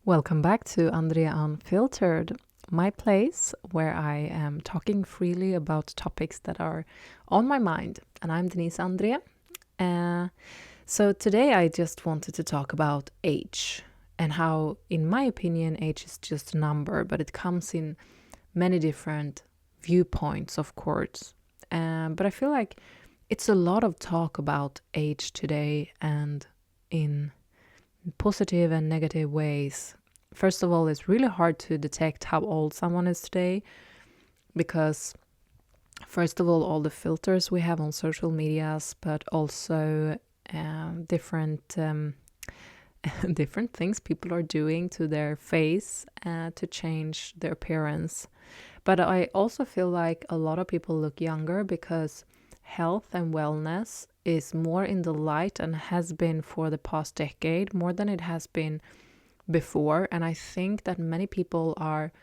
Welcome back to Andree Unfiltered, my place where I am talking freely about topics that are on my mind. And I'm Denise Andree. So today I just wanted to talk about age and how, in my opinion, age is just a number, but it comes in many different viewpoints, of course. But I feel like it's a lot of talk about age today and in positive and negative ways. First of all, it's really hard to detect how old someone is today because, first of all the filters we have on social medias, but also different different things people are doing to their face to change their appearance. But I also feel like a lot of people look younger because health and wellness is more in the light and has been for the past decade more than it has been before. And I think that many people are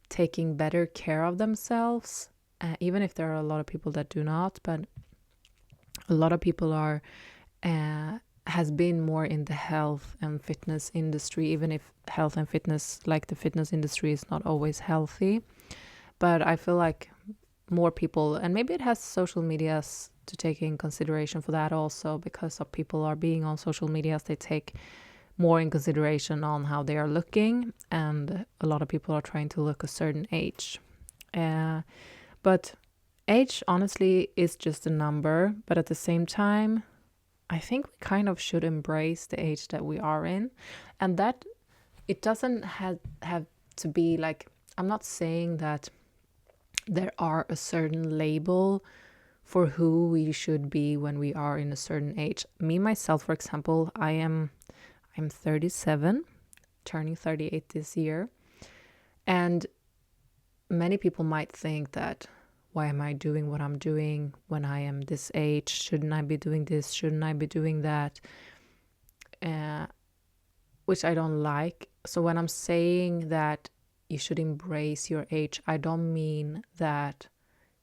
taking better care of themselves, even if there are a lot of people that do not. But a lot of people are has been more in the health and fitness industry, even if health and fitness, like the fitness industry, is not always healthy. But I feel like more people, and maybe it has social medias to take in consideration for that also, because of people are being on social medias, they take more in consideration on how they are looking, and a lot of people are trying to look a certain age. But age, honestly, is just a number, but at the same time, I think we kind of should embrace the age that we are in, and that it doesn't have to be like, I'm not saying that there are a certain label for who we should be when we are in a certain age. Me, myself, for example, I'm 37, turning 38 this year. And many people might think that, why am I doing what I'm doing when I am this age? Shouldn't I be doing this? Shouldn't I be doing that? Which I don't like. So when I'm saying that you should embrace your age, I don't mean that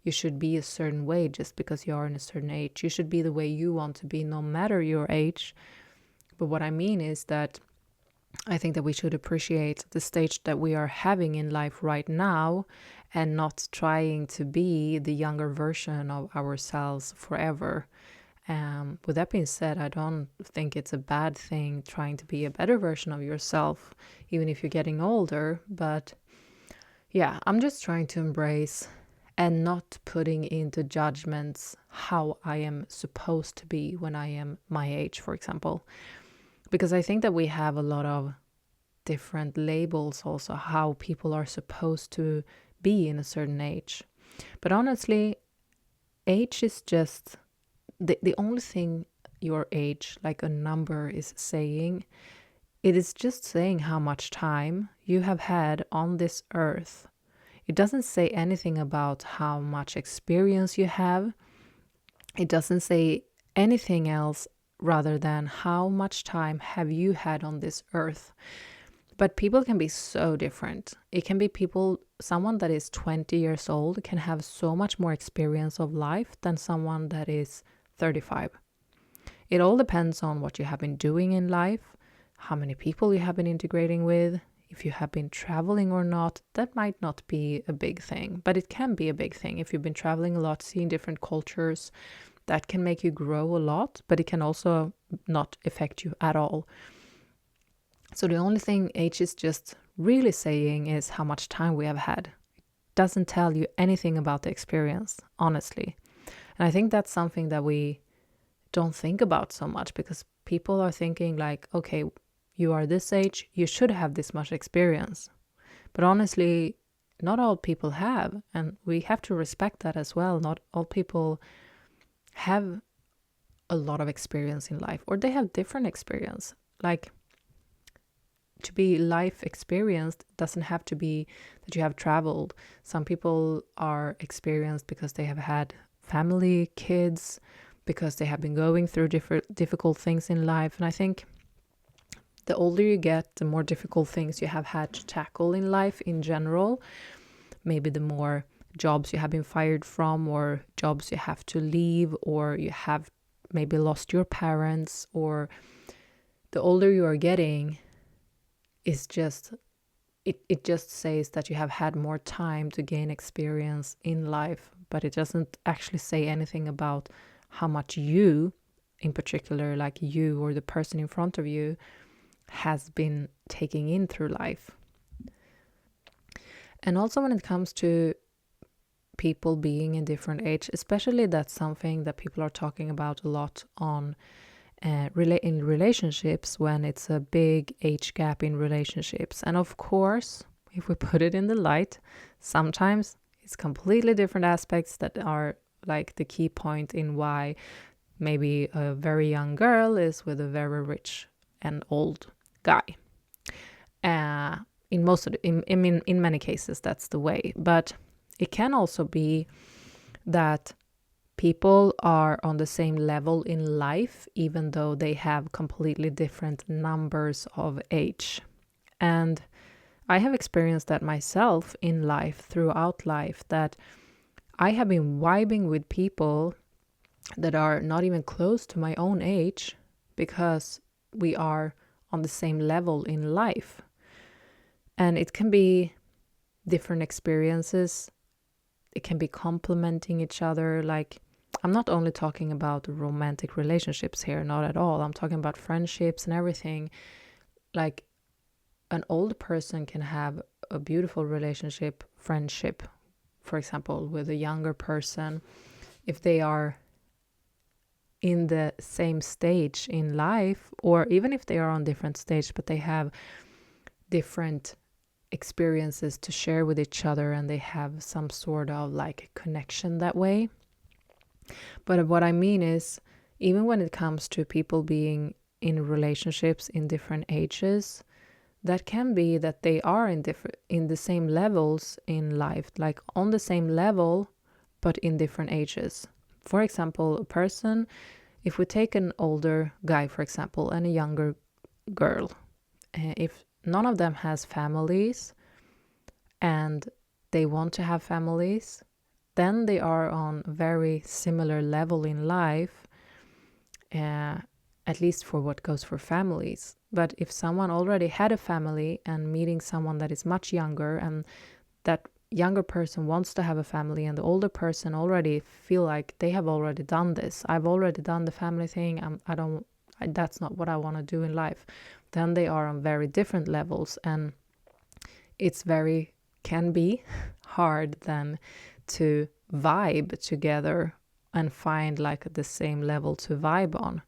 you should be a certain way just because you are in a certain age. You should be the way you want to be, no matter your age. But what I mean is that I think that we should appreciate the stage that we are having in life right now and not trying to be the younger version of ourselves forever. With that being said, I don't think it's a bad thing trying to be a better version of yourself, even if you're getting older. But yeah, I'm just trying to embrace and not putting into judgments how I am supposed to be when I am my age, for example. Because I think that we have a lot of different labels also, how people are supposed to be in a certain age. But honestly, age is just the only thing your age, like a number, is saying. It is just saying how much time you have had on this earth. It doesn't say anything about how much experience you have. It doesn't say anything else rather than how much time have you had on this earth. But people can be so different. It can be someone that is 20 years old can have so much more experience of life than someone that is 35. It all depends on what you have been doing in life, how many people you have been integrating with, if you have been traveling or not. That might not be a big thing, but it can be a big thing. If you've been traveling a lot, seeing different cultures, that can make you grow a lot, but it can also not affect you at all. So the only thing age is just really saying is how much time we have had. It doesn't tell you anything about the experience, honestly. And I think that's something that we don't think about so much, because people are thinking like, okay, you are this age, you should have this much experience. But honestly, not all people have, and we have to respect that as well. Not all people have a lot of experience in life, or they have different experience. Like, to be life experienced doesn't have to be that you have traveled. Some people are experienced because they have had family, kids, because they have been going through difficult things in life. And I think the older you get, the more difficult things you have had to tackle in life in general. Maybe the more jobs you have been fired from, or jobs you have to leave, or you have maybe lost your parents, or the older you are getting, is just, it just says that you have had more time to gain experience in life, but it doesn't actually say anything about how much you, in particular, like you or the person in front of you, has been taking in through life. And also when it comes to people being in different age, especially that's something that people are talking about a lot on in relationships, when it's a big age gap in relationships. And of course, if we put it in the light, sometimes it's completely different aspects that are like the key point in why maybe a very young girl is with a very rich and old guy. In many cases, that's the way. But it can also be that people are on the same level in life, even though they have completely different numbers of age. And I have experienced that myself in life, throughout life, that I have been vibing with people that are not even close to my own age because we are on the same level in life. And it can be different experiences. It can be complementing each other. Like, I'm not only talking about romantic relationships here, not at all. I'm talking about friendships and everything. Like, an old person can have a beautiful friendship, for example, with a younger person, if they are in the same stage in life, or even if they are on different stage, but they have different experiences to share with each other and they have some sort of like connection that way. But what I mean is, even when it comes to people being in relationships in different ages, that can be that they are in the same levels in life, like on the same level, but in different ages. For example, a person, if we take an older guy, for example, and a younger girl, if none of them has families and they want to have families, then they are on a very similar level in life, at least for what goes for families. But if someone already had a family and meeting someone that is much younger, and that younger person wants to have a family, and the older person already feel like they have already done this, I've already done the family thing, that's not what I want to do in life, then they are on very different levels, and can be hard then to vibe together and find like the same level to vibe on.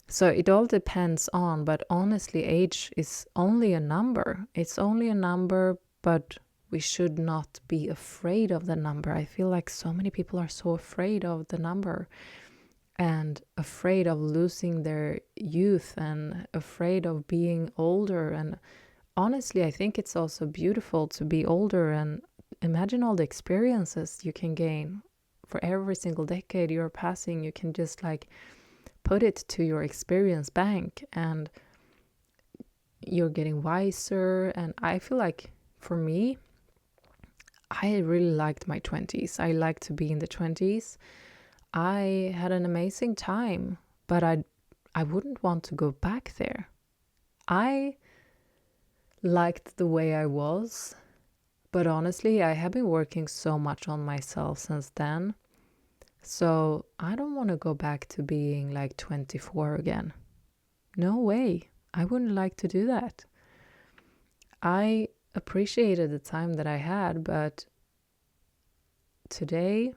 So it all depends on, but honestly, age is only a number. It's only a number, but we should not be afraid of the number. I feel like so many people are so afraid of the number and afraid of losing their youth and afraid of being older. And honestly, I think it's also beautiful to be older and imagine all the experiences you can gain. For every single decade you're passing, you can just like put it to your experience bank and you're getting wiser. And I feel like for me, I really liked my 20s. I like to be in the 20s. I had an amazing time, but I wouldn't want to go back there. I liked the way I was, but honestly, I have been working so much on myself since then. So I don't want to go back to being like 24 again. No way. I wouldn't like to do that. I appreciated the time that I had, but today,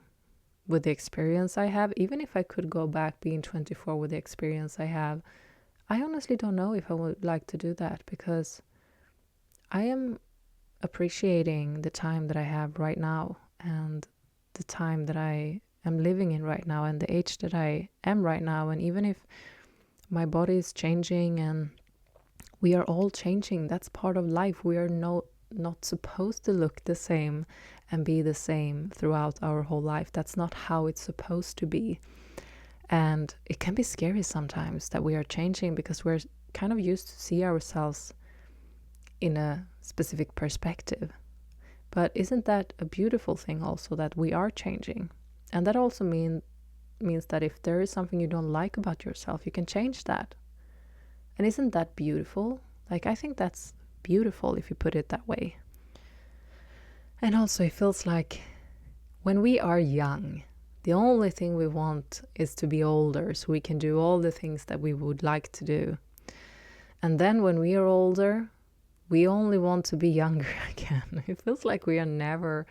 with the experience I have, even if I could go back being 24 with the experience I have, I honestly don't know if I would like to do that, because I am appreciating the time that I have right now and the time that I am living in right now and the age that I am right now. And even if my body is changing and we are all changing, that's part of life. We are not supposed to look the same and be the same throughout our whole life. That's not how it's supposed to be. And it can be scary sometimes that we are changing because we're kind of used to see ourselves in a specific perspective. But isn't that a beautiful thing also, that we are changing? And that also means that if there is something you don't like about yourself, you can change that. And isn't that beautiful? Like, I think that's beautiful if you put it that way. And also it feels like when we are young, the only thing we want is to be older so we can do all the things that we would like to do. And then when we are older, we only want to be younger again. It feels like we are never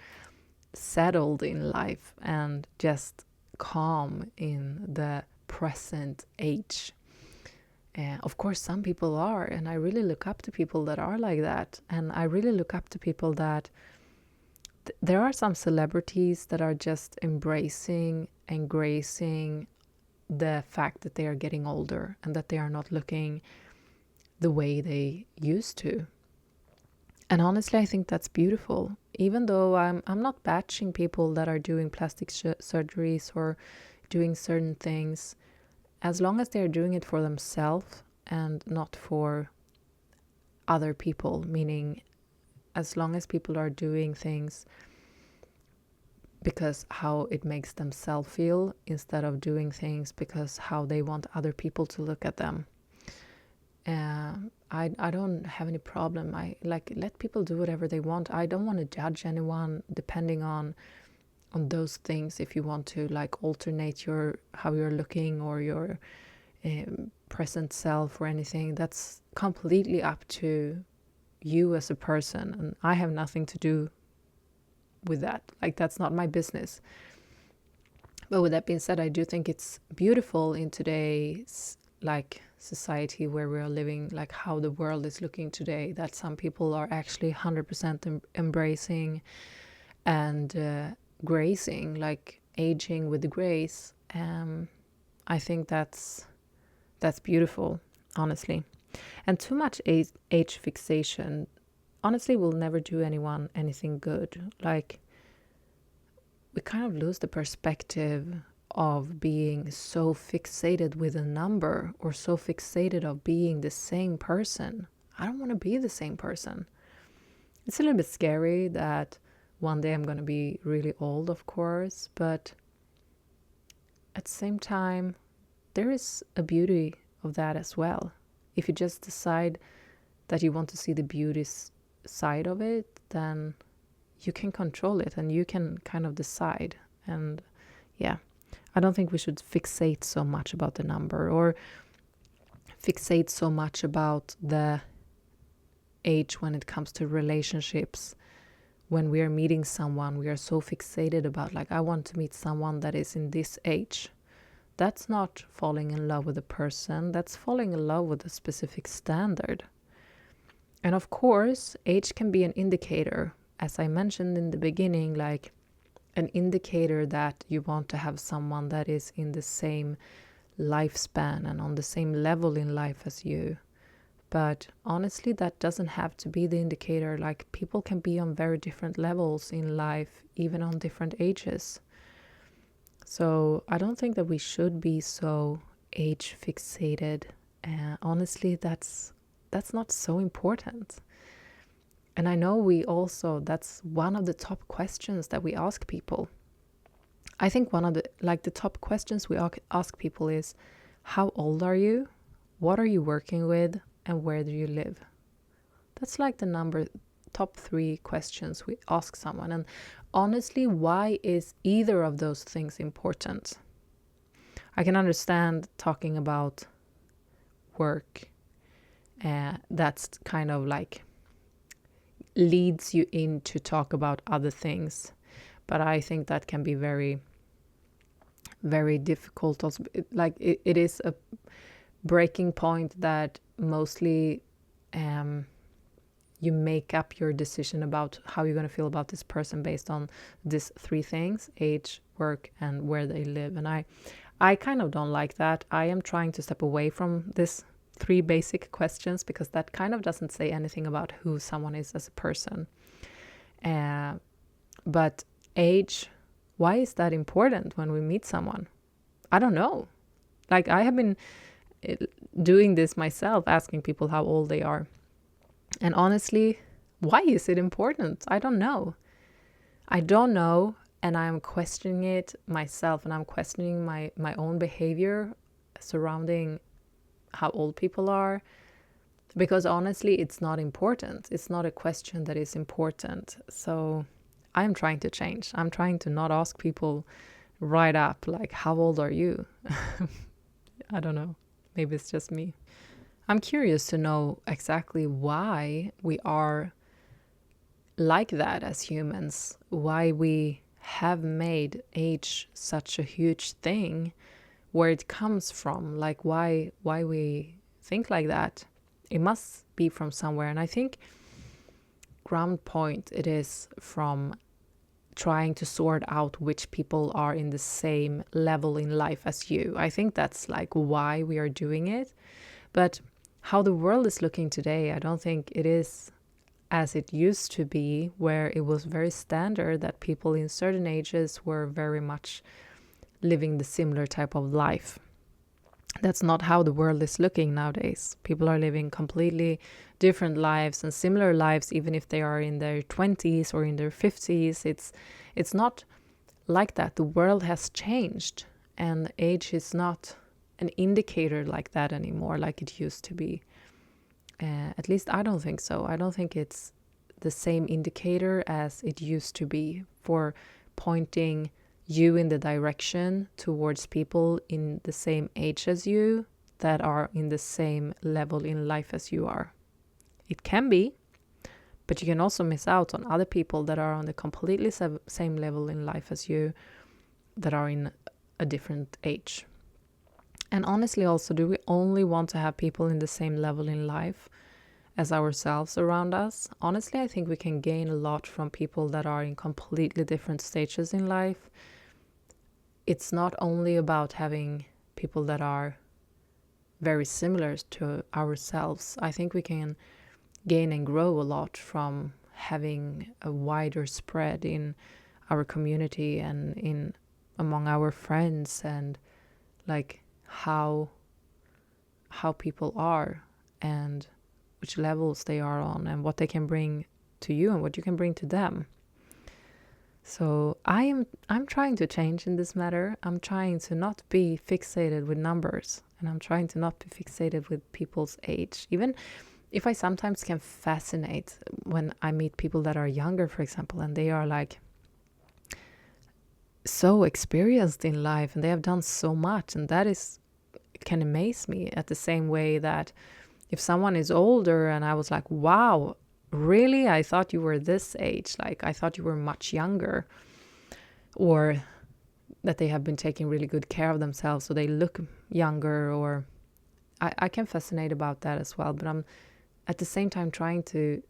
settled in life and just calm in the present age. Of course, some people are, and I really look up to people that are like that. And I really look up to people that there are some celebrities that are just embracing and gracing the fact that they are getting older and that they are not looking the way they used to. And honestly, I think that's beautiful. Even though I'm not bashing people that are doing plastic surgeries or doing certain things, as long as they're doing it for themselves and not for other people, meaning as long as people are doing things because how it makes themselves feel instead of doing things because how they want other people to look at them. I don't have any problem. I let people do whatever they want. I don't want to judge anyone depending on those things. If you want to alternate how you're looking or your present self or anything, that's completely up to you as a person, and I have nothing to do with that. That's not my business. But with that being said, I do think it's beautiful in today's society where we are living, how the world is looking today, that some people are actually 100% embracing and gracing, aging with grace. I think that's beautiful, honestly. And too much age fixation, honestly, will never do anyone anything good. We kind of lose the perspective of being so fixated with a number or so fixated of being the same person. I don't want to be the same person. It's a little bit scary that one day I'm going to be really old, of course, but at the same time, there is a beauty of that as well. If you just decide that you want to see the beauty side of it, then you can control it and you can kind of decide. And yeah, I don't think we should fixate so much about the number or fixate so much about the age when it comes to relationships. When we are meeting someone, we are so fixated about I want to meet someone that is in this age. That's not falling in love with a person. That's falling in love with a specific standard. And of course, age can be an indicator, as I mentioned in the beginning, an indicator that you want to have someone that is in the same lifespan and on the same level in life as you. But honestly, that doesn't have to be the indicator. People can be on very different levels in life, even on different ages. So I don't think that we should be so age fixated. Honestly, that's not so important. And I know that's one of the top questions that we ask people. I think one of the top questions we ask people is, how old are you? What are you working with? And where do you live? That's the top 3 questions we ask someone. And honestly, why is either of those things important? I can understand talking about work. That's kind of leads you in to talk about other things. But I think that can be very, very difficult. Also, it is a breaking point that mostly you make up your decision about how you're going to feel about this person based on these 3 things: age, work, and where they live. And I kind of don't like that. I am trying to step away from this 3 basic questions because that kind of doesn't say anything about who someone is as a person. But age, why is that important when we meet someone? I don't know. I have been doing this myself, asking people how old they are. And honestly, why is it important? I don't know. And I'm questioning it myself, and I'm questioning my own behavior surrounding how old people are. Because honestly, it's not important. It's not a question that is important. So I'm trying to change. I'm trying to not ask people right up, like, how old are you? I don't know. Maybe it's just me. I'm curious to know exactly why we are like that as humans, why we have made age such a huge thing, where it comes from, like why we think like that. It must be from somewhere, and I think ground point it is from trying to sort out which people are in the same level in life as you. I think that's like why we are doing it. But how the world is looking today, I don't think it is as it used to be, where it was very standard that people in certain ages were very much living the similar type of life. That's not how the world is looking nowadays. People are living completely different lives and similar lives, even if they are in their 20s or in their 50s. It's not like that. The world has changed, and age is not an indicator like that anymore, like it used to be. At least I don't think so. I don't think it's the same indicator as it used to be for pointing you in the direction towards people in the same age as you that are in the same level in life as you are. It can be, but you can also miss out on other people that are on the completely same level in life as you, that are in a different age. And honestly, also, do we only want to have people in the same level in life as ourselves around us? Honestly, I think we can gain a lot from people that are in completely different stages in life. It's not only about having people that are very similar to ourselves. I think we can gain and grow a lot from having a wider spread in our community and in among our friends, and like how people are and which levels they are on and what they can bring to you and what you can bring to them. So I'm trying to change in this matter. I'm trying to not be fixated with numbers, and I'm trying to not be fixated with people's age. Even if I sometimes can fascinate when I meet people that are younger, for example, and they are like so experienced in life and they have done so much, and that is, it can amaze me at the same way that if someone is older and I was like, wow, really? I thought you were this age. Like, I thought you were much younger. Or that they have been taking really good care of themselves, so they look younger. Or I can fascinate about that as well. But I'm at the same time trying to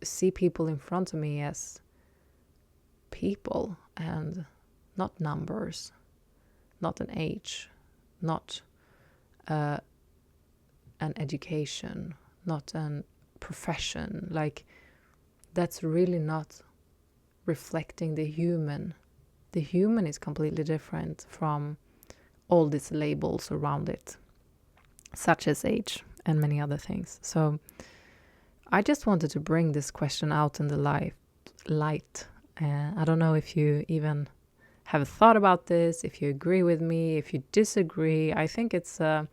see people in front of me as people and not numbers, not an age, not an education, not an profession. Like, that's really not reflecting the human. The human is completely different from all these labels around it, such as age and many other things. So I just wanted to bring this question out in the light. I don't know if you even have thought about this, if you agree with me, if you disagree. I think it's a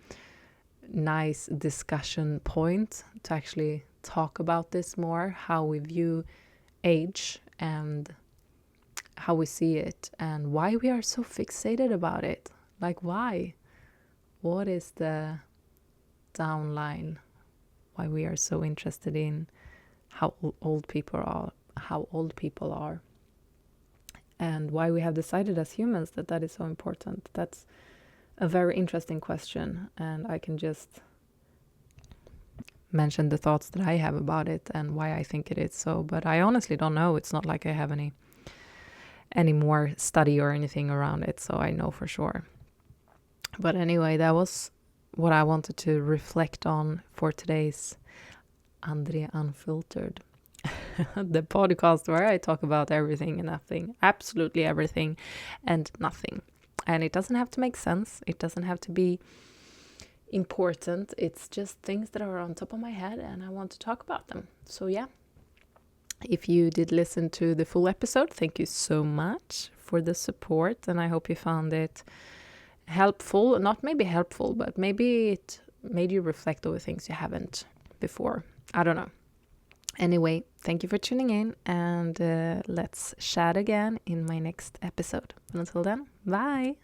nice discussion point to actually talk about this more, how we view age and how we see it and why we are so fixated about it. Like, why? What is the downline? Why we are so interested in how old people are, and why we have decided as humans that that is so important. That's a very interesting question, and I can just mention the thoughts that I have about it and why I think it is so. But I honestly don't know. It's not like I have any more study or anything around it, so I know for sure. But anyway, that was what I wanted to reflect on for today's Andree Unfiltered, the podcast where I talk about everything and nothing, absolutely everything and nothing. And it doesn't have to make sense. It doesn't have to be important. It's just things that are on top of my head and I want to talk about them. So yeah, if you did listen to the full episode, thank you so much for the support, and I hope you found it helpful. Not maybe helpful, but maybe it made you reflect over things you haven't before. I don't know. Anyway, thank you for tuning in, and let's chat again in my next episode. And until then, bye!